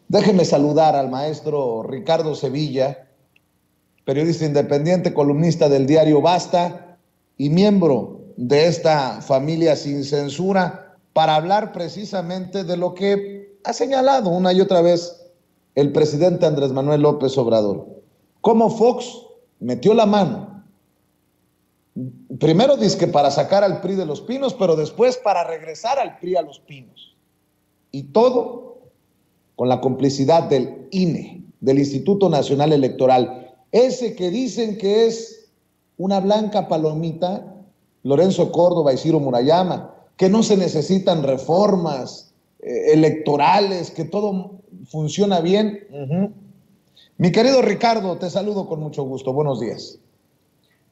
Déjenme saludar al maestro Ricardo Sevilla, periodista independiente, columnista del diario Basta y miembro de esta familia sin censura, para hablar precisamente de lo que ha señalado una y otra vez el presidente Andrés Manuel López Obrador. Cómo Fox metió la mano, primero dizque para sacar al PRI de Los Pinos, pero después para regresar al PRI a Los Pinos. Y todo con la complicidad del INE, del Instituto Nacional Electoral, ese que dicen que es una blanca palomita, Lorenzo Córdoba y Ciro Murayama, que no se necesitan reformas electorales, que todo funciona bien. Mi querido Ricardo, te saludo con mucho gusto. Buenos días.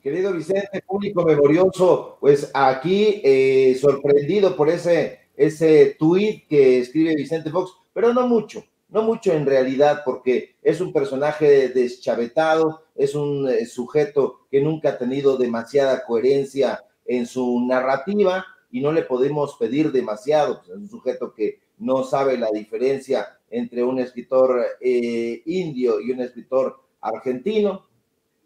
Querido Vicente, público memorioso, pues aquí sorprendido por ese tuit que escribe Vicente Fox, pero no mucho en realidad, porque es un personaje deschavetado, es un sujeto que nunca ha tenido demasiada coherencia en su narrativa y no le podemos pedir demasiado, pues es un sujeto que no sabe la diferencia entre un escritor indio y un escritor argentino.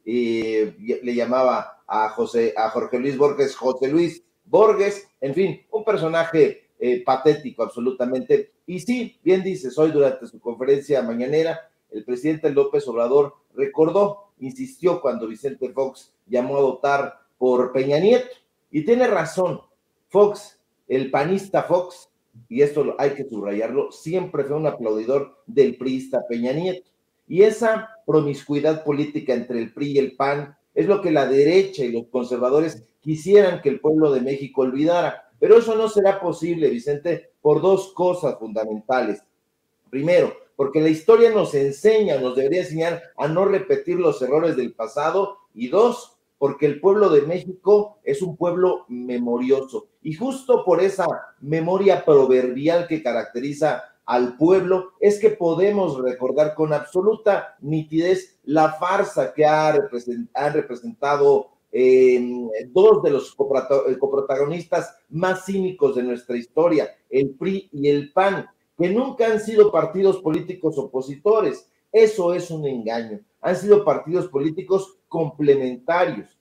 Le llamaba a Jorge Luis Borges, José Luis Borges, en fin, un personaje patético absolutamente. Y sí, bien dices, hoy durante su conferencia mañanera, el presidente López Obrador recordó, insistió cuando Vicente Fox llamó a votar por Peña Nieto. Y tiene razón, Fox, el panista Fox, y esto hay que subrayarlo, siempre fue un aplaudidor del priista Peña Nieto. Y esa promiscuidad política entre el PRI y el PAN es lo que la derecha y los conservadores quisieran que el pueblo de México olvidara. Pero eso no será posible, Vicente, por dos cosas fundamentales. Primero, porque la historia nos enseña, nos debería enseñar a no repetir los errores del pasado. Y dos, porque el pueblo de México es un pueblo memorioso. Y justo por esa memoria proverbial que caracteriza al pueblo, es que podemos recordar con absoluta nitidez la farsa que han representado dos de los coprotagonistas más cínicos de nuestra historia, el PRI y el PAN, que nunca han sido partidos políticos opositores. Eso es un engaño. Han sido partidos políticos complementarios.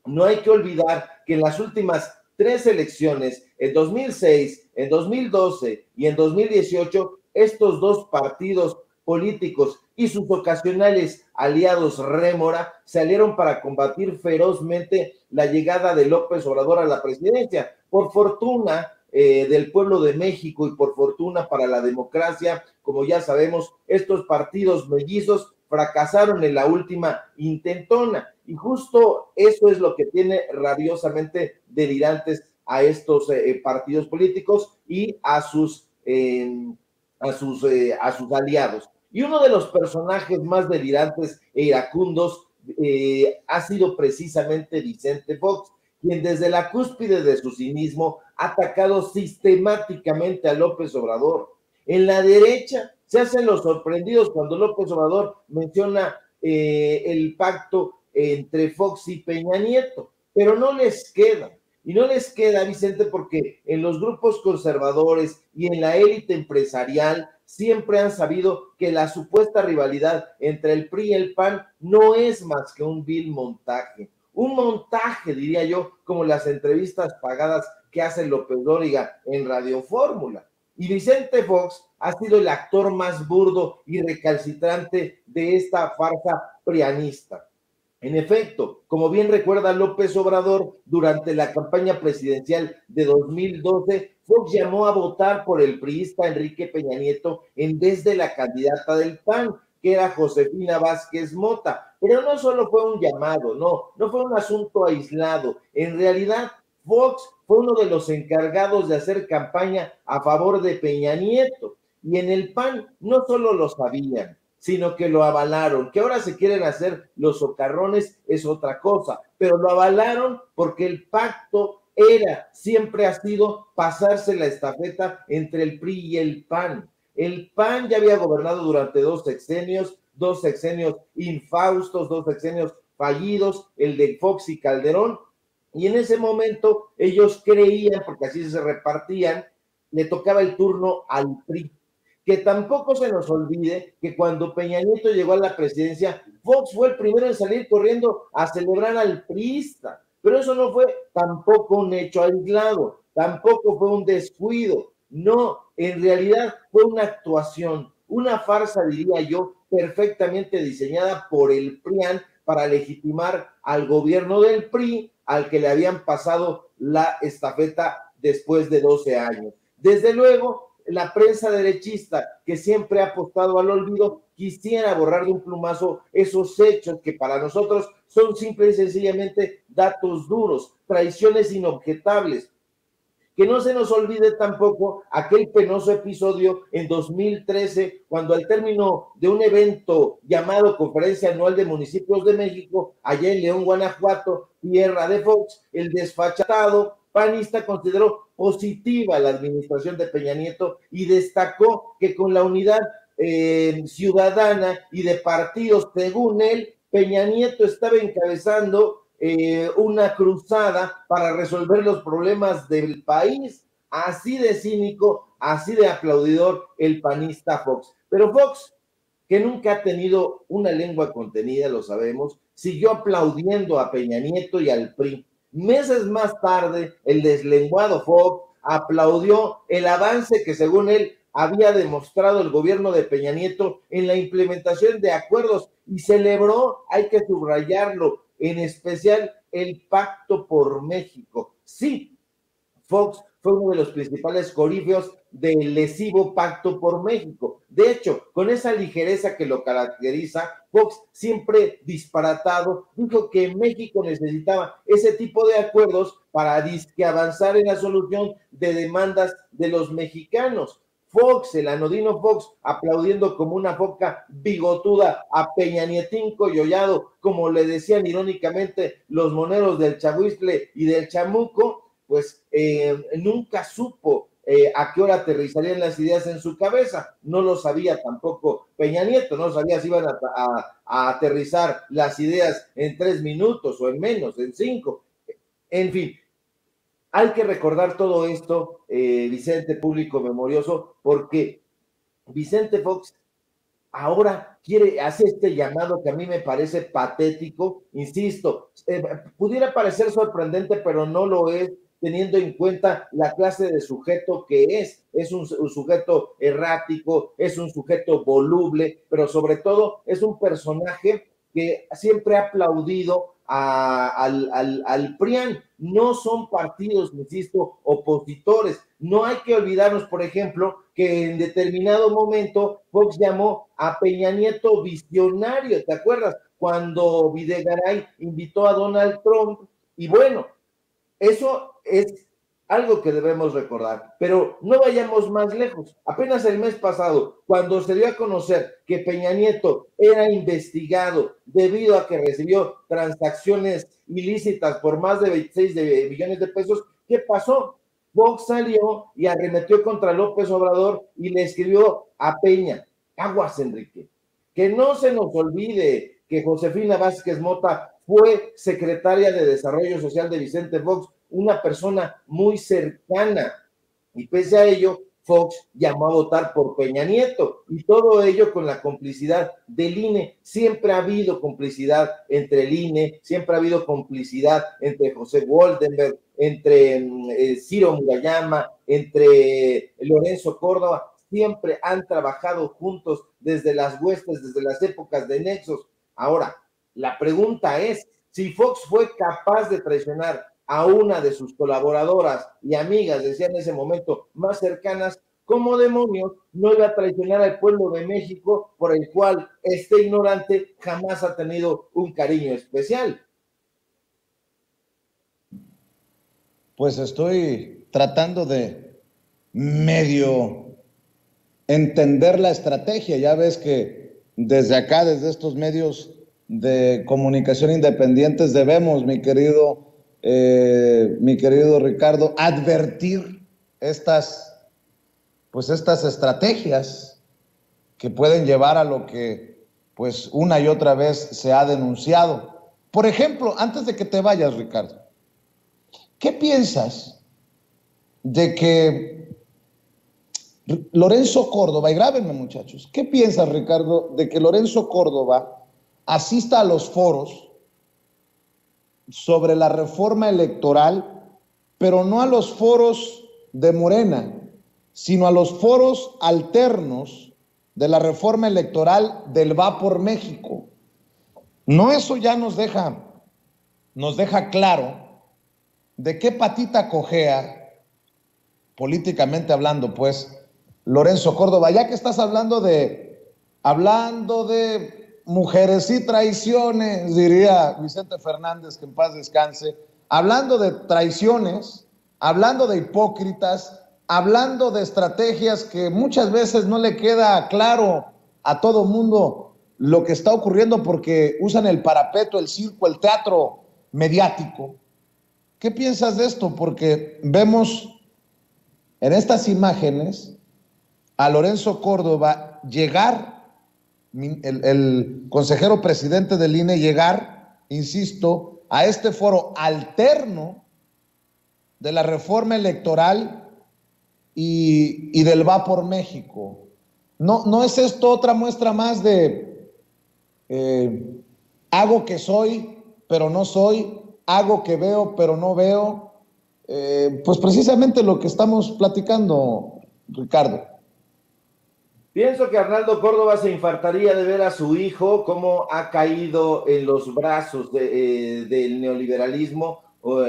No hay que olvidar que en las últimas tres elecciones, en 2006, en 2012 y en 2018, estos dos partidos políticos y sus ocasionales aliados rémora salieron para combatir ferozmente la llegada de López Obrador a la presidencia. Por fortuna del pueblo de México y por fortuna para la democracia, como ya sabemos, estos partidos mellizos fracasaron en la última intentona. Y justo eso es lo que tiene rabiosamente delirantes a estos partidos políticos y a sus aliados. Y uno de los personajes más delirantes e iracundos ha sido precisamente Vicente Fox, quien desde la cúspide de su cinismo ha atacado sistemáticamente a López Obrador. En la derecha se hacen los sorprendidos cuando López Obrador menciona el pacto entre Fox y Peña Nieto, pero no les queda. Y no les queda, Vicente, porque en los grupos conservadores y en la élite empresarial siempre han sabido que la supuesta rivalidad entre el PRI y el PAN no es más que un vil montaje. Un montaje, diría yo, como las entrevistas pagadas que hace López Dóriga en Radio Fórmula. Y Vicente Fox ha sido el actor más burdo y recalcitrante de esta farsa prianista. En efecto, como bien recuerda López Obrador, durante la campaña presidencial de 2012, Fox llamó a votar por el priista Enrique Peña Nieto en vez de la candidata del PAN, que era Josefina Vázquez Mota. Pero no solo fue un llamado, no fue un asunto aislado. En realidad, Fox fue uno de los encargados de hacer campaña a favor de Peña Nieto. Y en el PAN no solo lo sabían, sino que lo avalaron. Que ahora se quieren hacer los socarrones es otra cosa, pero lo avalaron porque el pacto siempre ha sido pasarse la estafeta entre el PRI y el PAN. El PAN ya había gobernado durante dos sexenios infaustos, dos sexenios fallidos, el de Fox y Calderón, y en ese momento ellos creían, porque así se repartían, le tocaba el turno al PRI. Que tampoco se nos olvide que cuando Peña Nieto llegó a la presidencia, Fox fue el primero en salir corriendo a celebrar al priista. Pero eso no fue tampoco un hecho aislado, tampoco fue un descuido. No, en realidad fue una actuación, una farsa, diría yo, perfectamente diseñada por el PRIAN para legitimar al gobierno del PRI, al que le habían pasado la estafeta después de 12 años. Desde luego, la prensa derechista, que siempre ha apostado al olvido, quisiera borrar de un plumazo esos hechos que para nosotros son simple y sencillamente datos duros, traiciones inobjetables. Que no se nos olvide tampoco aquel penoso episodio en 2013, cuando al término de un evento llamado Conferencia Anual de Municipios de México, allá en León, Guanajuato, tierra de Fox, el desfachatado panista consideró positiva la administración de Peña Nieto y destacó que con la unidad ciudadana y de partidos, según él, Peña Nieto estaba encabezando una cruzada para resolver los problemas del país. Así de cínico, así de aplaudidor el panista Fox. Pero Fox, que nunca ha tenido una lengua contenida, lo sabemos, siguió aplaudiendo a Peña Nieto y al PRI. Meses más tarde, el deslenguado Fox aplaudió el avance que, según él, había demostrado el gobierno de Peña Nieto en la implementación de acuerdos y celebró, hay que subrayarlo, en especial el Pacto por México. Sí, Fox fue uno de los principales coríferos del lesivo Pacto por México. De hecho, con esa ligereza que lo caracteriza, Fox, siempre disparatado, dijo que México necesitaba ese tipo de acuerdos para disque avanzar en la solución de demandas de los mexicanos. Fox, el anodino Fox, aplaudiendo como una foca bigotuda a Peña Nietín Coyollado, como le decían irónicamente los moneros del Chahuizcle y del Chamuco, pues nunca supo a qué hora aterrizarían las ideas en su cabeza. No lo sabía tampoco Peña Nieto, no sabía si iban a aterrizar las ideas en 3 minutos o en menos, en 5. En fin, hay que recordar todo esto, Vicente, público memorioso, porque Vicente Fox ahora hace este llamado que a mí me parece patético, insisto, pudiera parecer sorprendente, pero no lo es, teniendo en cuenta la clase de sujeto que es un sujeto errático, es un sujeto voluble, pero sobre todo es un personaje que siempre ha aplaudido al PRIAN. No son partidos, insisto, opositores. No hay que olvidarnos, por ejemplo, que en determinado momento Fox llamó a Peña Nieto visionario, ¿te acuerdas? Cuando Videgaray invitó a Donald Trump, y bueno, eso es algo que debemos recordar, pero no vayamos más lejos. Apenas el mes pasado, cuando se dio a conocer que Peña Nieto era investigado debido a que recibió transacciones ilícitas por más de 26 millones de pesos, ¿qué pasó? Vox salió y arremetió contra López Obrador y le escribió a Peña: aguas, Enrique, que no se nos olvide que Josefina Vázquez Mota fue secretaria de Desarrollo Social de Vicente Fox, una persona muy cercana, y pese a ello, Fox llamó a votar por Peña Nieto, y todo ello con la complicidad del INE. Siempre ha habido complicidad entre el INE, siempre ha habido complicidad entre José Woldenberg, entre Ciro Murayama, entre Lorenzo Córdoba. Siempre han trabajado juntos desde las huestes, desde las épocas de nexos. Ahora, la pregunta es, si Fox fue capaz de traicionar a una de sus colaboradoras y amigas, decía en ese momento, más cercanas, ¿cómo demonios no iba a traicionar al pueblo de México, por el cual este ignorante jamás ha tenido un cariño especial? Pues estoy tratando de medio entender la estrategia. Ya ves que desde acá, desde estos medios de comunicación independientes, debemos, mi querido Ricardo, advertir estas estrategias que pueden llevar a lo que pues una y otra vez se ha denunciado. Por ejemplo, antes de que te vayas, Ricardo, ¿qué piensas de que Lorenzo Córdoba, y grábenme muchachos, ¿qué piensas, Ricardo, de que Lorenzo Córdoba asista a los foros sobre la reforma electoral, pero no a los foros de Morena, sino a los foros alternos de la reforma electoral del Va por México? No, eso ya nos deja claro de qué patita cojea, políticamente hablando, pues, Lorenzo Córdoba. Ya que estás hablando de mujeres y traiciones, diría Vicente Fernández, que en paz descanse, hablando de traiciones, hablando de hipócritas, hablando de estrategias que muchas veces no le queda claro a todo mundo lo que está ocurriendo porque usan el parapeto, el circo, el teatro mediático. ¿Qué piensas de esto? Porque vemos en estas imágenes a Lorenzo Córdoba llegar, el consejero presidente del INE llegar, insisto, a este foro alterno de la reforma electoral y del Va por México. ¿No es esto otra muestra más de hago que soy, pero no soy, hago que veo, pero no veo? Pues precisamente lo que estamos platicando, Ricardo. Pienso que Arnaldo Córdoba se infartaría de ver a su hijo cómo ha caído en los brazos del neoliberalismo.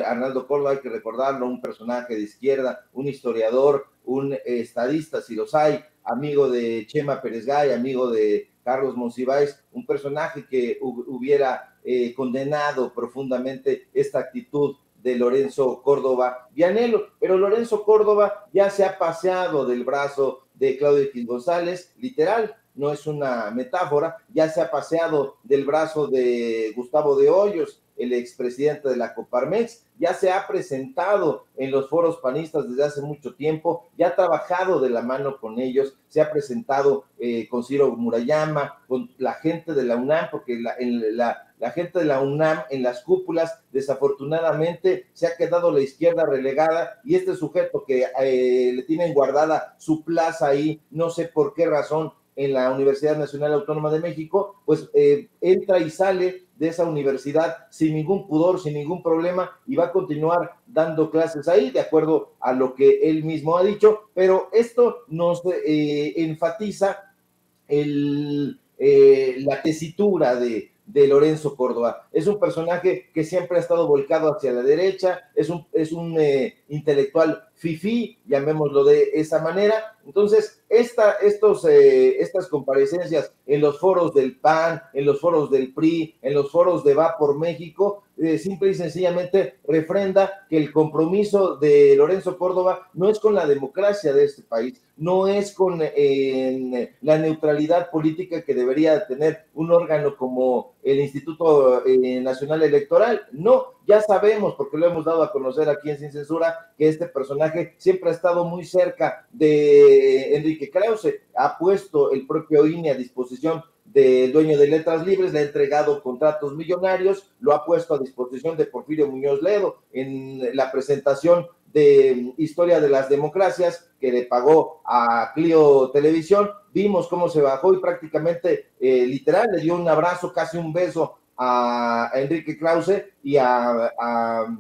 Arnaldo Córdoba, hay que recordarlo, un personaje de izquierda, un historiador, un estadista, si los hay, amigo de Chema Pérez Gay, amigo de Carlos Monsiváis, un personaje que hubiera condenado profundamente esta actitud de Lorenzo Córdoba Vianello, pero Lorenzo Córdoba ya se ha paseado del brazo de Claudio X González, literal, no es una metáfora, ya se ha paseado del brazo de Gustavo de Hoyos, el expresidente de la Coparmex, ya se ha presentado en los foros panistas desde hace mucho tiempo, ya ha trabajado de la mano con ellos, se ha presentado con Ciro Murayama, con la gente de la UNAM, porque la gente de la UNAM en las cúpulas, desafortunadamente, se ha quedado la izquierda relegada y este sujeto que le tienen guardada su plaza ahí, no sé por qué razón, en la Universidad Nacional Autónoma de México, pues entra y sale de esa universidad sin ningún pudor, sin ningún problema, y va a continuar dando clases ahí, de acuerdo a lo que él mismo ha dicho, pero esto nos enfatiza la tesitura de Lorenzo Córdoba. Es un personaje que siempre ha estado volcado hacia la derecha, es un intelectual fifí, llamémoslo de esa manera. Entonces, estas comparecencias en los foros del PAN, en los foros del PRI, en los foros de Va por México, simple y sencillamente refrenda que el compromiso de Lorenzo Córdoba no es con la democracia de este país, no es con la neutralidad política que debería tener un órgano como el Instituto Nacional Electoral. No, ya sabemos, porque lo hemos dado a conocer aquí en Sin Censura, que este personaje siempre ha estado muy cerca de Enrique Krause, ha puesto el propio INE a disposición del dueño de Letras Libres, le ha entregado contratos millonarios, lo ha puesto a disposición de Porfirio Muñoz Ledo en la presentación de Historia de las Democracias que le pagó a Clio Televisión. Vimos cómo se bajó y prácticamente literal le dio un abrazo, casi un beso a Enrique Krause y a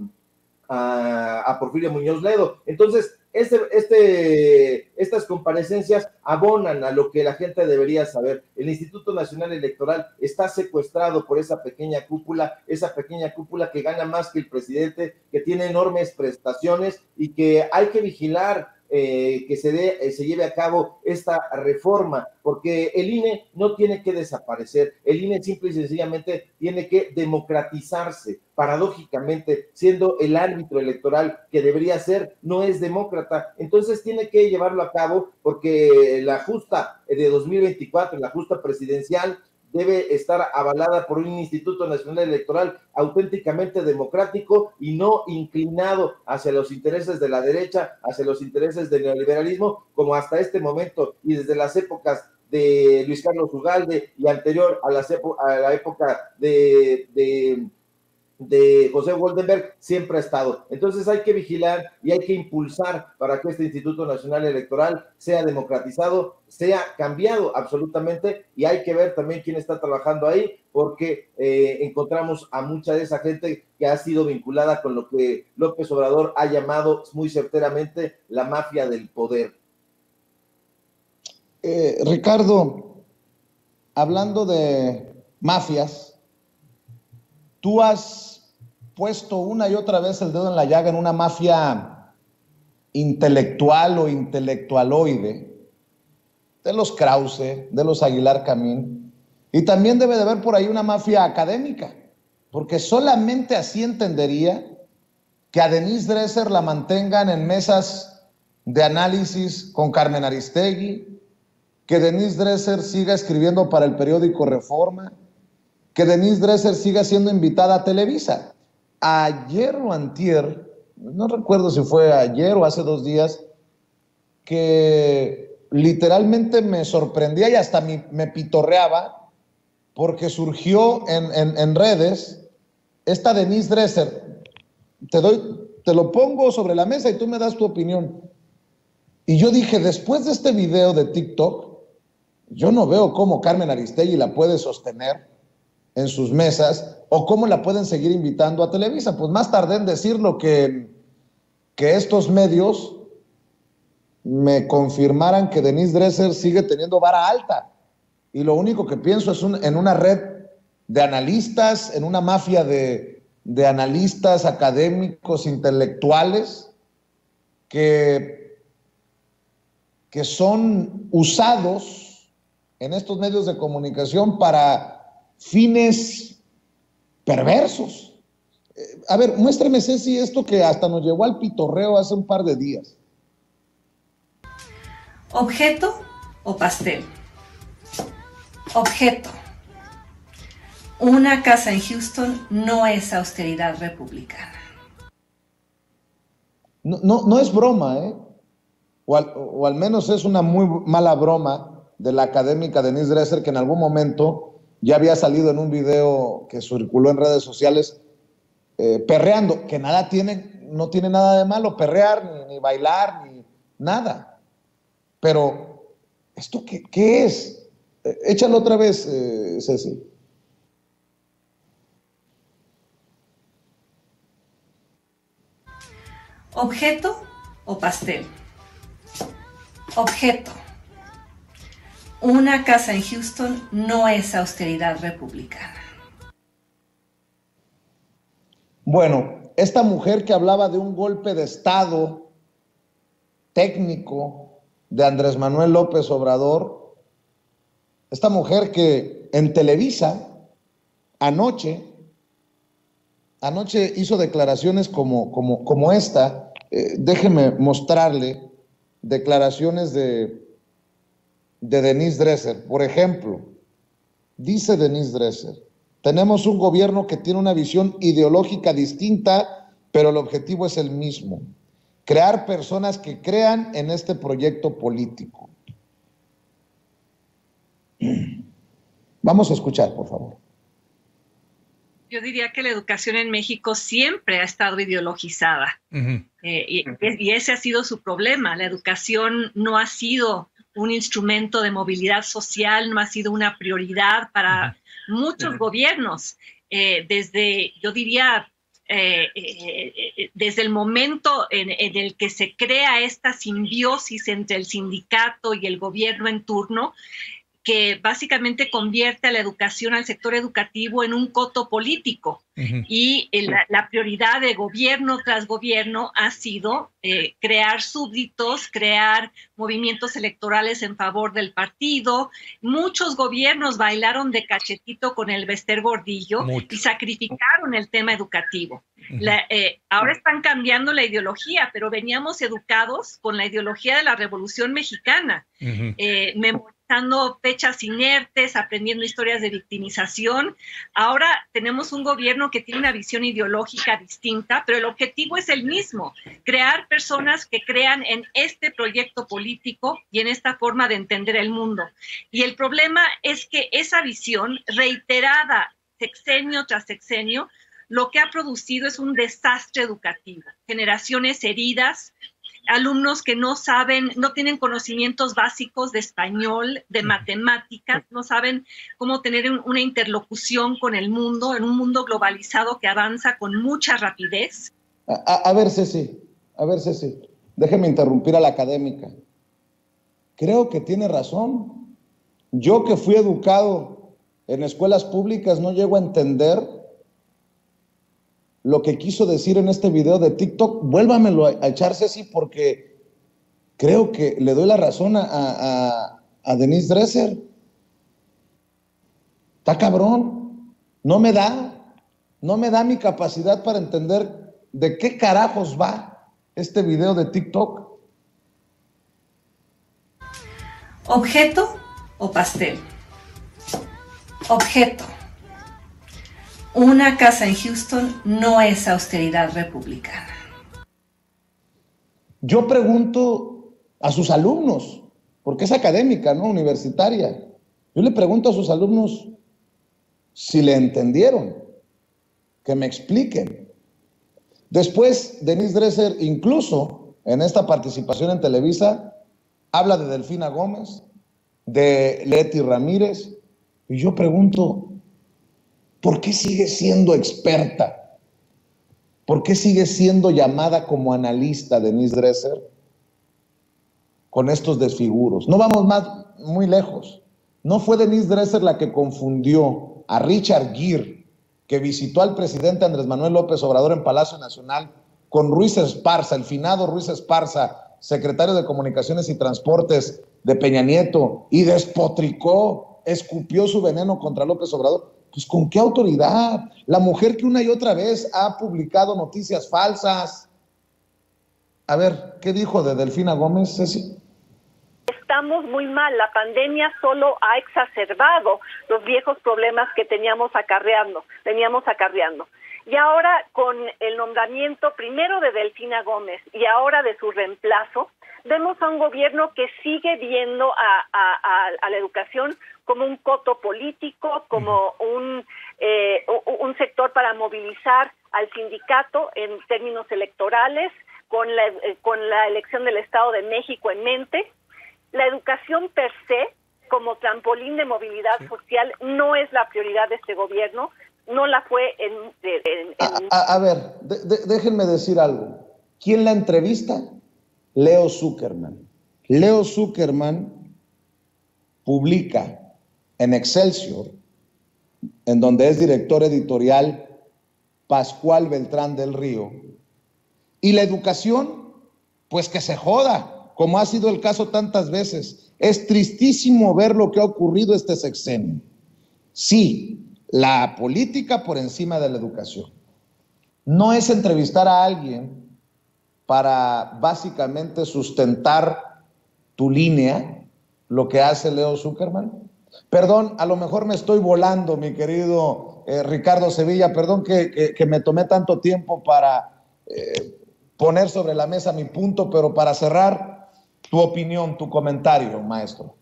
Porfirio Muñoz Ledo. Entonces, estas comparecencias abonan a lo que la gente debería saber. El Instituto Nacional Electoral está secuestrado por esa pequeña cúpula que gana más que el presidente, que tiene enormes prestaciones y que hay que vigilar que se lleve a cabo esta reforma, porque el INE no tiene que desaparecer, el INE simple y sencillamente tiene que democratizarse. Paradójicamente, siendo el árbitro electoral que debería ser, no es demócrata, entonces tiene que llevarlo a cabo porque la justa de 2024, la justa presidencial, debe estar avalada por un Instituto Nacional Electoral auténticamente democrático y no inclinado hacia los intereses de la derecha, hacia los intereses del neoliberalismo, como hasta este momento y desde las épocas de Luis Carlos Ugalde y anterior a la época de de José Woldenberg siempre ha estado. Entonces hay que vigilar y hay que impulsar para que este Instituto Nacional Electoral sea democratizado, sea cambiado absolutamente, y hay que ver también quién está trabajando ahí, porque encontramos a mucha de esa gente que ha sido vinculada con lo que López Obrador ha llamado muy certeramente la mafia del poder. Ricardo, hablando de mafias, tú has puesto una y otra vez el dedo en la llaga en una mafia intelectual o intelectualoide, de los Krause, de los Aguilar Camín, y también debe de haber por ahí una mafia académica, porque solamente así entendería que a Denise Dresser la mantengan en mesas de análisis con Carmen Aristegui, que Denise Dresser siga escribiendo para el periódico Reforma, que Denise Dresser siga siendo invitada a Televisa. Ayer o antier, no recuerdo si fue ayer o hace 2 días, que literalmente me sorprendía y hasta me pitorreaba, porque surgió en redes esta Denise Dresser. Te lo pongo sobre la mesa y tú me das tu opinión. Y yo dije, después de este video de TikTok, yo no veo cómo Carmen Aristegui la puede sostener en sus mesas o cómo la pueden seguir invitando a Televisa. Pues más tardé en decirlo que estos medios me confirmaran que Denise Dresser sigue teniendo vara alta. Y lo único que pienso es en una red de analistas, en una mafia de analistas académicos, intelectuales, que son usados en estos medios de comunicación para fines perversos. A ver, muéstrame, Ceci, esto que hasta nos llevó al pitorreo hace un par de días. ¿Objeto o pastel? Objeto. Una casa en Houston no es austeridad republicana. No es broma, ¿eh? O al menos es una muy mala broma de la académica Denise Dresser, que en algún momento ya había salido en un video que circuló en redes sociales perreando, que no tiene nada de malo perrear, ni bailar, ni nada. Pero, ¿esto qué es? Échalo otra vez, Ceci. ¿Objeto o pastel? Objeto. Una casa en Houston no es austeridad republicana. Bueno, esta mujer que hablaba de un golpe de Estado técnico de Andrés Manuel López Obrador, esta mujer que en Televisa anoche hizo declaraciones como esta. Déjeme mostrarle declaraciones de Denise Dresser. Por ejemplo, dice Denise Dresser: tenemos un gobierno que tiene una visión ideológica distinta, pero el objetivo es el mismo: crear personas que crean en este proyecto político. Vamos a escuchar, por favor. Yo diría que la educación en México siempre ha estado ideologizada. Y ese ha sido su problema. La educación no ha sido un instrumento de movilidad social, no ha sido una prioridad para muchos gobiernos. Desde, yo diría, desde el momento en el que se crea esta simbiosis entre el sindicato y el gobierno en turno, que básicamente convierte a la educación, al sector educativo, en un coto político. Y la prioridad de gobierno tras gobierno ha sido crear súbditos, crear movimientos electorales en favor del partido. Muchos gobiernos bailaron de cachetito con el Bester Gordillo y sacrificaron el tema educativo. Ahora están cambiando la ideología, pero veníamos educados con la ideología de la Revolución Mexicana. Memorizando fechas inertes, aprendiendo historias de victimización. Ahora tenemos un gobierno que tiene una visión ideológica distinta, pero el objetivo es el mismo: crear personas que crean en este proyecto político y en esta forma de entender el mundo. Y el problema es que esa visión, reiterada sexenio tras sexenio, lo que ha producido es un desastre educativo, generaciones heridas, alumnos que no saben, no tienen conocimientos básicos de español, de matemáticas, no saben cómo tener una interlocución con el mundo, en un mundo globalizado que avanza con mucha rapidez. A ver, Ceci, déjeme interrumpir a la académica. Creo que tiene razón. Yo que fui educado en escuelas públicas no llego a entender lo que quiso decir en este video de TikTok. Vuélvamelo a echar, Ceci, porque creo que le doy la razón a Denise Dresser. Está cabrón. No me da mi capacidad para entender de qué carajos va este video de TikTok. ¿Objeto o pastel? Objeto. Una casa en Houston no es austeridad republicana. Yo pregunto a sus alumnos, porque es académica, ¿no? Universitaria. Yo le pregunto a sus alumnos si le entendieron, que me expliquen. Después, Denise Dresser, incluso en esta participación en Televisa, habla de Delfina Gómez, de Leti Ramírez, y yo pregunto, ¿por qué sigue siendo experta? ¿Por qué sigue siendo llamada como analista Denise Dresser con estos desfiguros? No vamos muy lejos. ¿No fue Denise Dresser la que confundió a Richard Gere, que visitó al presidente Andrés Manuel López Obrador en Palacio Nacional, con Ruiz Esparza, el finado Ruiz Esparza, secretario de Comunicaciones y Transportes de Peña Nieto, y despotricó, escupió su veneno contra López Obrador? Pues ¿con qué autoridad? La mujer que una y otra vez ha publicado noticias falsas. A ver, ¿qué dijo de Delfina Gómez, Ceci? Estamos muy mal. La pandemia solo ha exacerbado los viejos problemas que veníamos acarreando. Y ahora, con el nombramiento primero de Delfina Gómez y ahora de su reemplazo, vemos a un gobierno que sigue viendo a la educación como un coto político, como un sector para movilizar al sindicato en términos electorales, con la elección del Estado de México en mente. La educación per se, como trampolín de movilidad social, no es la prioridad de este gobierno, no la fue A ver, déjenme decir algo. ¿Quién la entrevista? Leo Zuckerman. Leo Zuckerman publica en Excelsior, en donde es director editorial Pascual Beltrán del Río, y la educación, pues que se joda, como ha sido el caso tantas veces. Es tristísimo ver lo que ha ocurrido este sexenio. Sí, la política por encima de la educación. No es entrevistar a alguien para básicamente sustentar tu línea, lo que hace Leo Zuckerman. Perdón, a lo mejor me estoy volando, mi querido Ricardo Sevilla, perdón que me tomé tanto tiempo para poner sobre la mesa mi punto, pero para cerrar, tu opinión, tu comentario, maestro.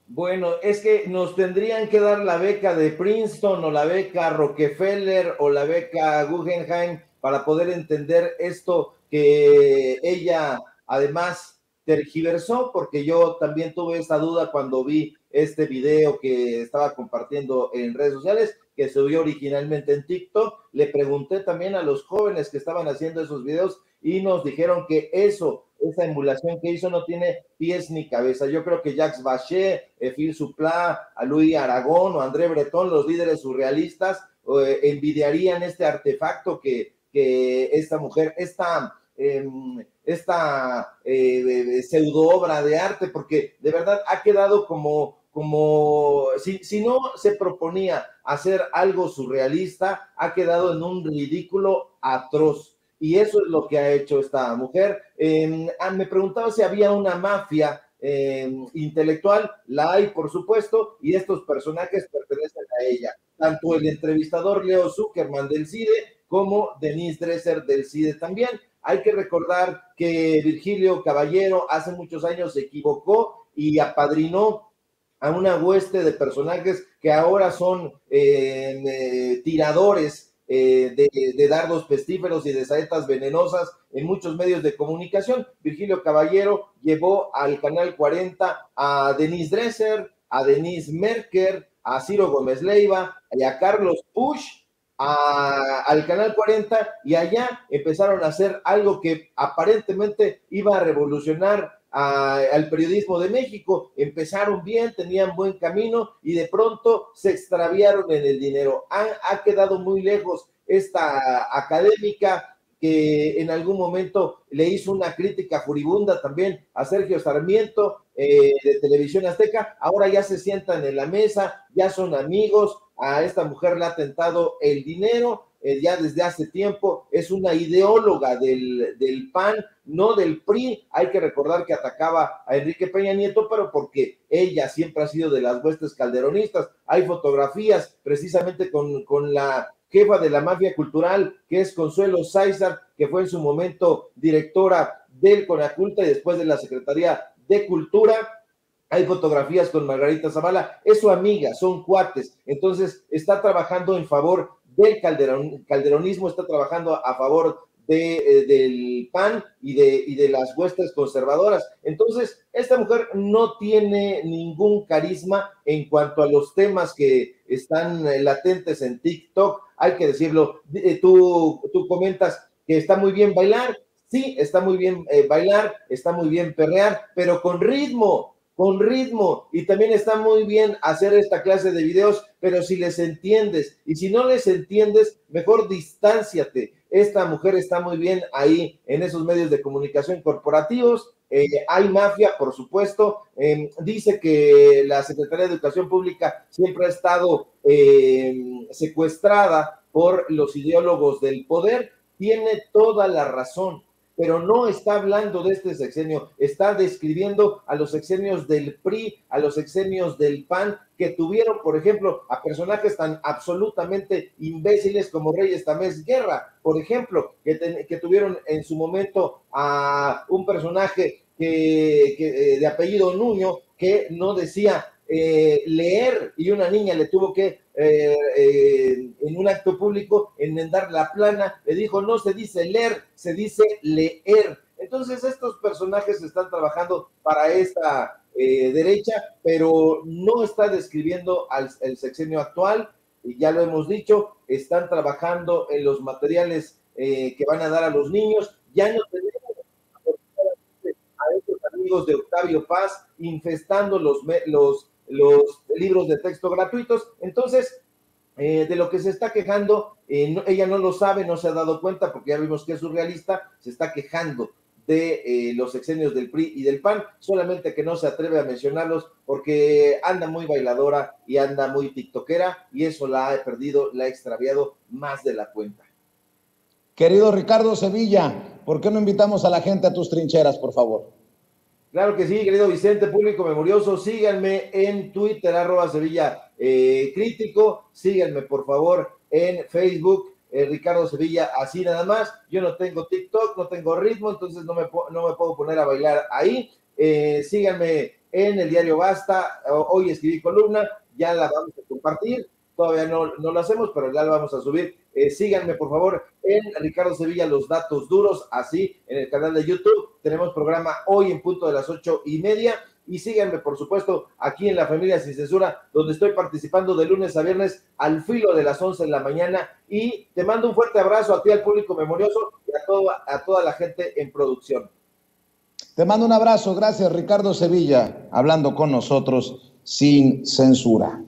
Bueno, es que nos tendrían que dar la beca de Princeton o la beca Rockefeller o la beca Guggenheim para poder entender esto que ella además tergiversó, porque yo también tuve esta duda cuando vi este video que estaba compartiendo en redes sociales, que subió originalmente en TikTok. Le pregunté también a los jóvenes que estaban haciendo esos videos y nos dijeron que esa emulación que hizo no tiene pies ni cabeza. Yo creo que Jacques Vallée, Phil Supla, a Louis Aragón o André Breton, los líderes surrealistas, envidiarían este artefacto que esta mujer, esta pseudo obra de arte, porque de verdad ha quedado como si no se proponía hacer algo surrealista, ha quedado en un ridículo atroz. Y eso es lo que ha hecho esta mujer. Me preguntaba si había una mafia intelectual. La hay, por supuesto, y estos personajes pertenecen a ella. Tanto el entrevistador Leo Zuckerman del CIDE como Denise Dresser del CIDE también. Hay que recordar que Virgilio Caballero hace muchos años se equivocó y apadrinó a una hueste de personajes que ahora son tiradores de dardos pestíferos y de saetas venenosas en muchos medios de comunicación. Virgilio Caballero llevó al Canal 40 a Denise Dresser, a Denise Merker, a Ciro Gómez Leiva y a Carlos Pusch al Canal 40, y allá empezaron a hacer algo que aparentemente iba a revolucionar al periodismo de México. Empezaron bien, tenían buen camino y de pronto se extraviaron en el dinero. Ha quedado muy lejos esta académica que en algún momento le hizo una crítica furibunda también a Sergio Sarmiento de Televisión Azteca. Ahora ya se sientan en la mesa, ya son amigos. A esta mujer le ha tentado el dinero, ya desde hace tiempo, es una ideóloga del PAN, no del PRI. Hay que recordar que atacaba a Enrique Peña Nieto, pero porque ella siempre ha sido de las huestes calderonistas. Hay fotografías precisamente con la jefa de la mafia cultural, que es Consuelo Sáizar, que fue en su momento directora del Conaculta y después de la Secretaría de Cultura. Hay fotografías con Margarita Zavala, es su amiga, son cuates. Entonces está trabajando en favor del calderonismo, está trabajando a favor del PAN y de las huestes conservadoras. Entonces, esta mujer no tiene ningún carisma en cuanto a los temas que están latentes en TikTok. Hay que decirlo, tú comentas que está muy bien bailar. Sí, está muy bien bailar, está muy bien perrear, pero con ritmo, y también está muy bien hacer esta clase de videos, pero si les entiendes, y si no les entiendes, mejor distánciate. Esta mujer está muy bien ahí en esos medios de comunicación corporativos. Hay mafia, por supuesto. Dice que la Secretaría de Educación Pública siempre ha estado secuestrada por los ideólogos del poder. Tiene toda la razón, pero no está hablando de este sexenio, está describiendo a los sexenios del PRI, a los sexenios del PAN, que tuvieron, por ejemplo, a personajes tan absolutamente imbéciles como Reyes Tamés Guerra, por ejemplo, que tuvieron en su momento a un personaje que de apellido Nuño, que no decía leer, y una niña le tuvo que en un acto público enmendar la plana, le dijo: no se dice leer, se dice leer. Entonces estos personajes están trabajando para esta derecha, pero no está describiendo el sexenio actual, y ya lo hemos dicho, están trabajando en los materiales que van a dar a los niños. Ya no tenemos a estos amigos de Octavio Paz infestando los libros de texto gratuitos. Entonces, de lo que se está quejando, ella no lo sabe, no se ha dado cuenta, porque ya vimos que es surrealista, se está quejando de los sexenios del PRI y del PAN, solamente que no se atreve a mencionarlos porque anda muy bailadora y anda muy tiktokera, y eso la ha perdido, la ha extraviado más de la cuenta. Querido Ricardo Sevilla, ¿por qué no invitamos a la gente a tus trincheras, por favor? Claro que sí, querido Vicente, público memorioso, síganme en Twitter, @Sevilla Crítico, síganme por favor en Facebook, Ricardo Sevilla, así nada más. Yo no tengo TikTok, no tengo ritmo, entonces no me puedo poner a bailar ahí. Síganme en el diario Basta, hoy escribí columna, ya la vamos a compartir, todavía no lo hacemos, pero ya la vamos a subir. Síganme por favor en Ricardo Sevilla, los datos duros, así en el canal de YouTube. Tenemos programa hoy en punto de las 8:30, y síganme por supuesto aquí en La Familia Sin Censura, donde estoy participando de lunes a viernes al filo de las 11 de la mañana, y te mando un fuerte abrazo a ti, al público memorioso, y a toda la gente en producción. Te mando un abrazo, gracias Ricardo Sevilla, hablando con nosotros sin censura.